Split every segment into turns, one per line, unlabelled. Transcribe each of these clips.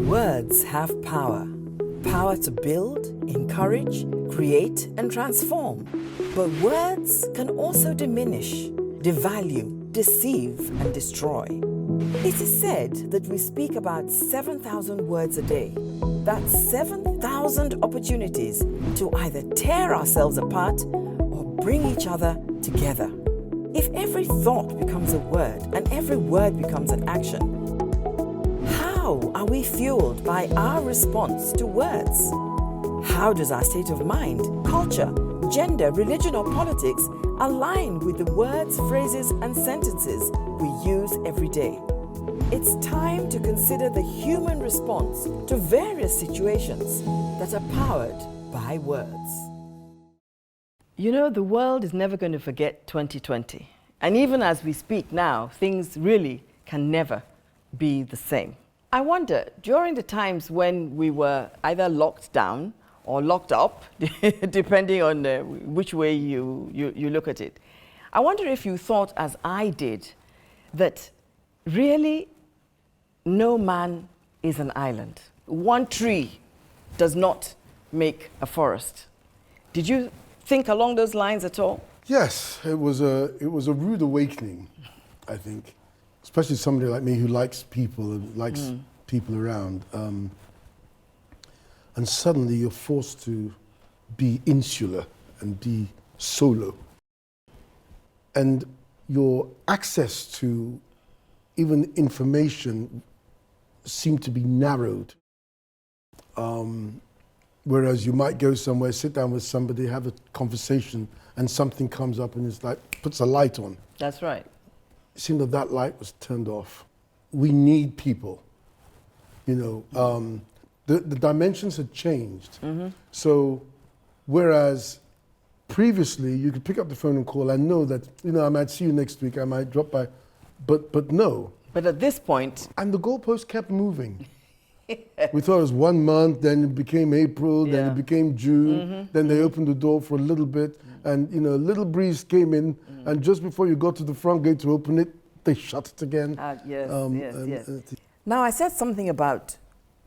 Words have power. Power to build, encourage, create, and transform. But words can also diminish, devalue, deceive, and destroy. It is said that we speak about 7,000 words a day. That's 7,000 opportunities to either tear ourselves apart or bring each other together. If every thought becomes a word and every word becomes an action, how are we fueled by our response to words? How does our state of mind, culture, gender, religion, or politics align with the words, phrases, and sentences we use every day? It's time to consider the human response to various situations that are powered by words. You know, the world is never going to forget 2020. And even as we speak now, things really can never be the same. I wonder, during the times when we were either locked down or locked up, depending on which way you look at it, I wonder if you thought, as I did, that really no man is an island. One tree does not make a forest. Did you think along those lines at all?
Yes, it was a rude awakening, I think. Especially somebody like me who likes people and likes people around. And suddenly you're forced to be insular and be solo. And your access to even information seemed to be narrowed. Whereas you might go somewhere, sit down with somebody, have a conversation, and something comes up and it's like, puts a light on.
That's right.
It seemed that light was turned off. We need people, you know. The dimensions had changed. So whereas previously you could pick up the phone and call and know that, you know, I might see you next week, I might drop by, but no.
But at this point...
And the goalpost kept moving. We thought it was 1 month, then it became April, then it became June, then they opened the door for a little bit, and you know, a little breeze came in, and just before you got to the front gate to open it, they shut it again.
Yes. Now, I said something about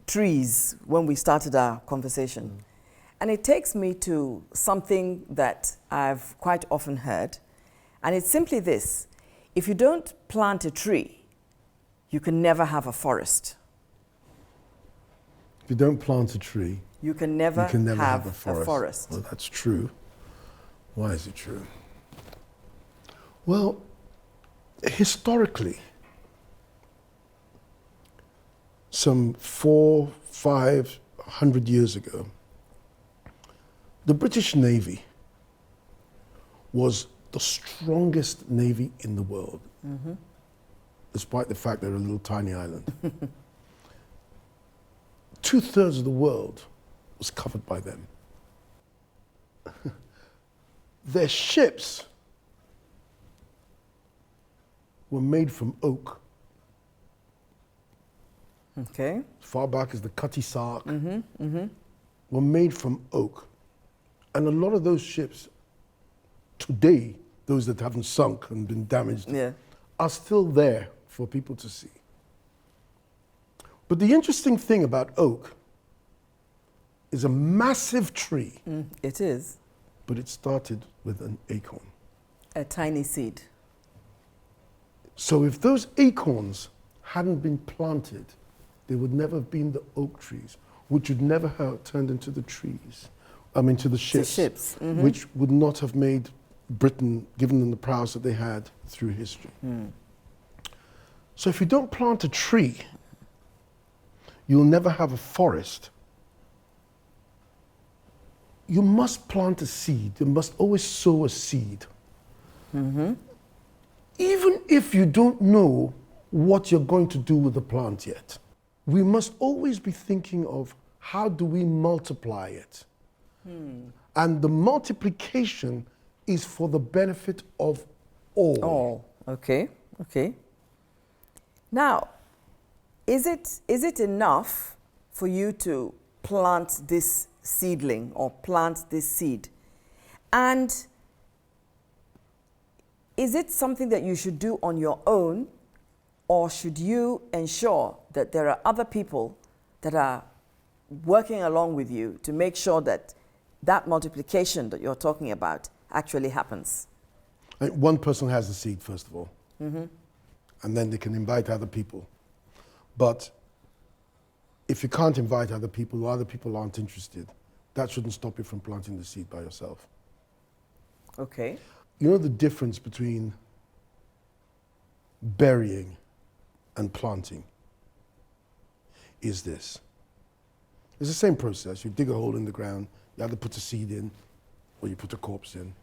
trees when we started our conversation, and it takes me to something that I've quite often heard, and it's simply this: if you don't plant a tree, you can never have a forest.
If you don't plant a tree,
you can never have a forest.
Well, that's true. Why is it true? Well, historically, some 400-500 years ago, the British Navy was the strongest navy in the world, despite the fact they're a little tiny island. 2/3 of the world was covered by them. Their ships were made from oak.
Okay.
As far back as the Cutty Sark, were made from oak. And a lot of those ships, today, those that haven't sunk and been damaged, are still there for people to see. But the interesting thing about oak is a massive tree.
It is.
But it started with an acorn.
A tiny seed.
So if those acorns hadn't been planted, they would never have been the oak trees, which would never have turned into the trees, to the ships, which would not have made Britain, given them the prowess that they had through history. So if you don't plant a tree, you'll never have a forest. You must plant a seed. You must always sow a seed. Even if you don't know what you're going to do with the plant yet. We must always be thinking of how do we multiply it. And the multiplication is for the benefit of all.
All, okay. Now, is it enough for you to plant this seedling or plant this seed? And is it something that you should do on your own, or should you ensure that there are other people that are working along with you to make sure that that multiplication that you're talking about actually happens?
One person has the seed, first of all, and then they can invite other people. But if you can't invite other people or other people aren't interested, that shouldn't stop you from planting the seed by yourself.
Okay.
You know the difference between burying and planting is this. It's the same process. You dig a hole in the ground, you either put a seed in or you put a corpse in.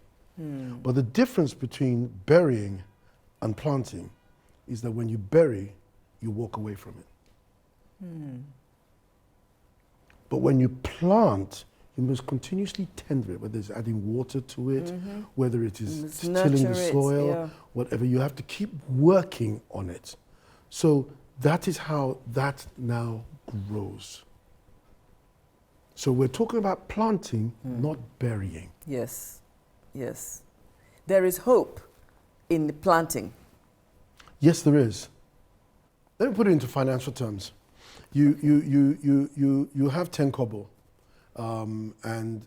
But the difference between burying and planting is that when you bury, you walk away from it. But when you plant, you must continuously tend it, whether it's adding water to it, whether it is tilling the soil, whatever. You have to keep working on it. So that is how that now grows. So we're talking about planting, not burying.
Yes, yes. There is hope in the planting.
Yes, there is. Let me put it into financial terms. You have 10 kobo, and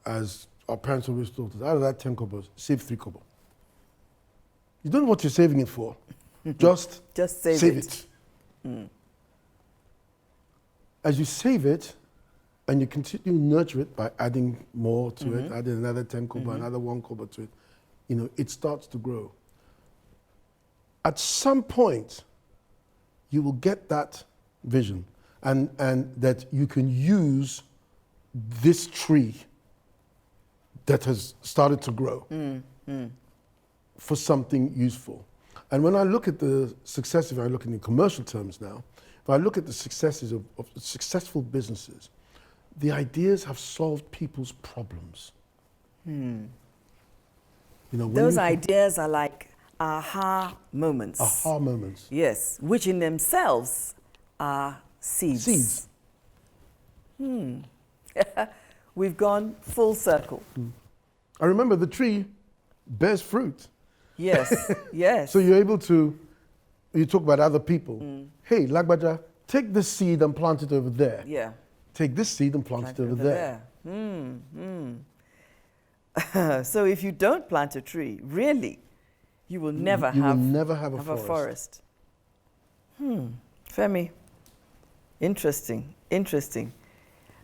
as our parents always told us, out of that 10 kobo, save 3 kobo. You don't know what you're saving it for. Just save it. As you save it, and you continue to nurture it by adding more to it, adding another 10 kobo, another 1 kobo to it, you know, it starts to grow. At some point, you will get that vision and that you can use this tree that has started to grow for something useful. And when I look at the success, if I look in commercial terms now, if I look at the successes of successful businesses, the ideas have solved people's problems. You know,
those ideas are like aha moments.
Aha moments.
Yes, which in themselves are seeds.
Seeds.
We've gone full circle.
I remember the tree bears fruit.
Yes, yes.
So you're able to, you talk about other people. Hey, Lagbaja, take this seed and plant it over there.
Yeah.
Take this seed and plant it over there.
So if you don't plant a tree, really, you will never have a forest. Femi, interesting, interesting.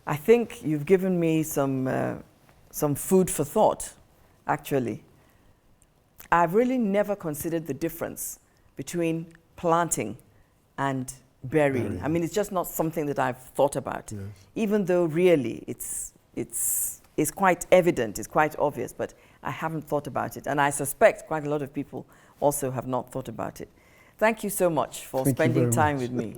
I think you've given me some food for thought, actually. I've really never considered the difference between planting and burying. I mean, it's just not something that I've thought about, even though really it's quite evident, it's quite obvious, but I haven't thought about it. And I suspect quite a lot of people also have not thought about it. Thank you so much for spending time with me.